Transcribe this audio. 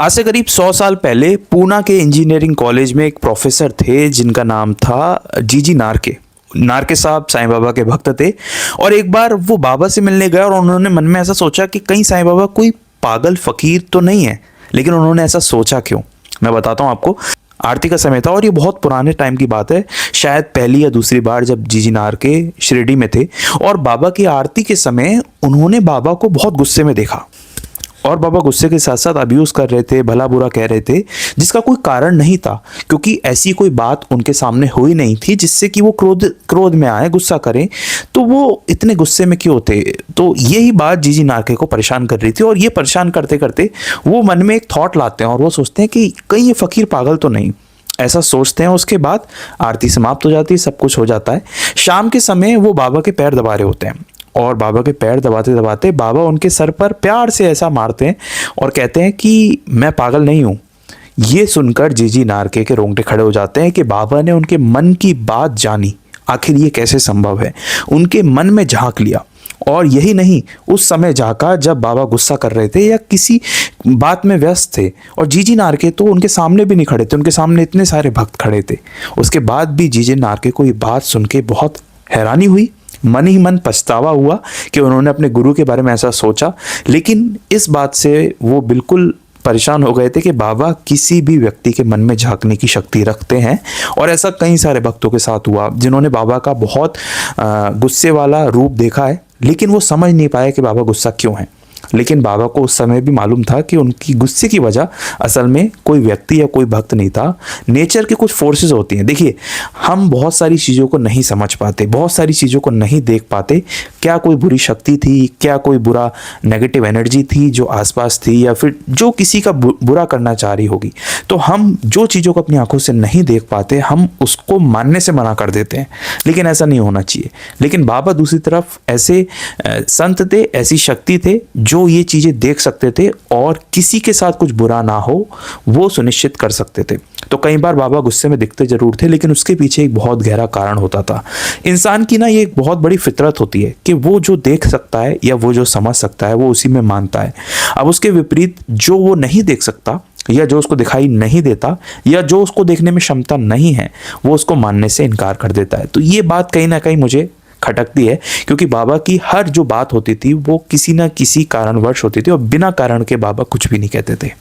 आज से करीब 100 साल पहले पूना के इंजीनियरिंग कॉलेज में एक प्रोफेसर थे जिनका नाम था जीजी नारके। नारके साहब साईं बाबा के भक्त थे और एक बार वो बाबा से मिलने गए और उन्होंने मन में ऐसा सोचा कि कहीं साईं बाबा कोई पागल फकीर तो नहीं है। लेकिन उन्होंने ऐसा सोचा क्यों, मैं बताता हूँ आपको। आरती का समय था और ये बहुत पुराने टाइम की बात है, शायद पहली या दूसरी बार जब जीजी नारके शिरडी में थे और बाबा की आरती के समय उन्होंने बाबा को बहुत गुस्से में देखा और बाबा गुस्से के साथ साथ अब्यूज कर रहे थे, भला बुरा कह रहे थे, जिसका कोई कारण नहीं था क्योंकि ऐसी कोई बात उनके सामने हुई नहीं थी जिससे कि वो क्रोध में आए, गुस्सा करें। तो वो इतने गुस्से में क्यों थे? तो यही बात जीजी नारके को परेशान कर रही थी और ये परेशान करते करते वो मन में एक थॉट लाते हैं और वो सोचते हैं कि कहीं ये फकीर पागल तो नहीं। ऐसा सोचते हैं। उसके बाद आरती समाप्त हो जाती है, सब कुछ हो जाता है। शाम के समय वो बाबा के पैर दबा रहे होते हैं और बाबा के पैर दबाते दबाते बाबा उनके सर पर प्यार से ऐसा मारते हैं और कहते हैं कि मैं पागल नहीं हूँ। ये सुनकर जीजी नारके के रोंगटे खड़े हो जाते हैं कि बाबा ने उनके मन की बात जानी। आखिर ये कैसे संभव है? उनके मन में झांक लिया और यही नहीं, उस समय झांका जब बाबा गुस्सा कर रहे थे या किसी बात में व्यस्त थे और जीजी नारके तो उनके सामने भी नहीं खड़े थे, उनके सामने इतने सारे भक्त खड़े थे। उसके बाद भी जीजी नारके को ये बात सुन के बहुत हैरानी हुई, मन ही मन पछतावा हुआ कि उन्होंने अपने गुरु के बारे में ऐसा सोचा। लेकिन इस बात से वो बिल्कुल परेशान हो गए थे कि बाबा किसी भी व्यक्ति के मन में झांकने की शक्ति रखते हैं और ऐसा कई सारे भक्तों के साथ हुआ जिन्होंने बाबा का बहुत गुस्से वाला रूप देखा है, लेकिन वो समझ नहीं पाए कि बाबा गुस्सा क्यों है। लेकिन बाबा को उस समय भी मालूम था कि उनकी गुस्से की वजह असल में कोई व्यक्ति या कोई भक्त नहीं था, नेचर की कुछ फोर्सेस होती हैं। देखिए, हम बहुत सारी चीज़ों को नहीं समझ पाते, बहुत सारी चीज़ों को नहीं देख पाते। क्या कोई बुरी शक्ति थी, क्या कोई बुरा नेगेटिव एनर्जी थी जो आसपास थी, या फिर जो किसी का बुरा करना चाह रही होगी। तो हम जो चीज़ों को अपनी आंखों से नहीं देख पाते, हम उसको मानने से मना कर देते हैं, लेकिन ऐसा नहीं होना चाहिए। लेकिन बाबा दूसरी तरफ ऐसे संत थे, ऐसी शक्ति थे जो ये चीजें देख सकते थे और किसी के साथ कुछ बुरा ना हो वो सुनिश्चित कर सकते थे। तो कई बार बाबा गुस्से में दिखते जरूर थे, लेकिन उसके पीछे एक बहुत गहरा कारण होता था। इंसान की ना ये एक बहुत बड़ी फितरत होती है कि वो जो देख सकता है या वो जो समझ सकता है वो उसी में मानता है। अब उसके विपरीत जो वो नहीं देख सकता या जो उसको दिखाई नहीं देता या जो उसको देखने में क्षमता नहीं है, वो उसको मानने से इनकार कर देता है। तो ये बात कहीं ना कहीं मुझे खटकती है क्योंकि बाबा की हर जो बात होती थी वो किसी ना किसी कारणवश होती थी और बिना कारण के बाबा कुछ भी नहीं कहते थे।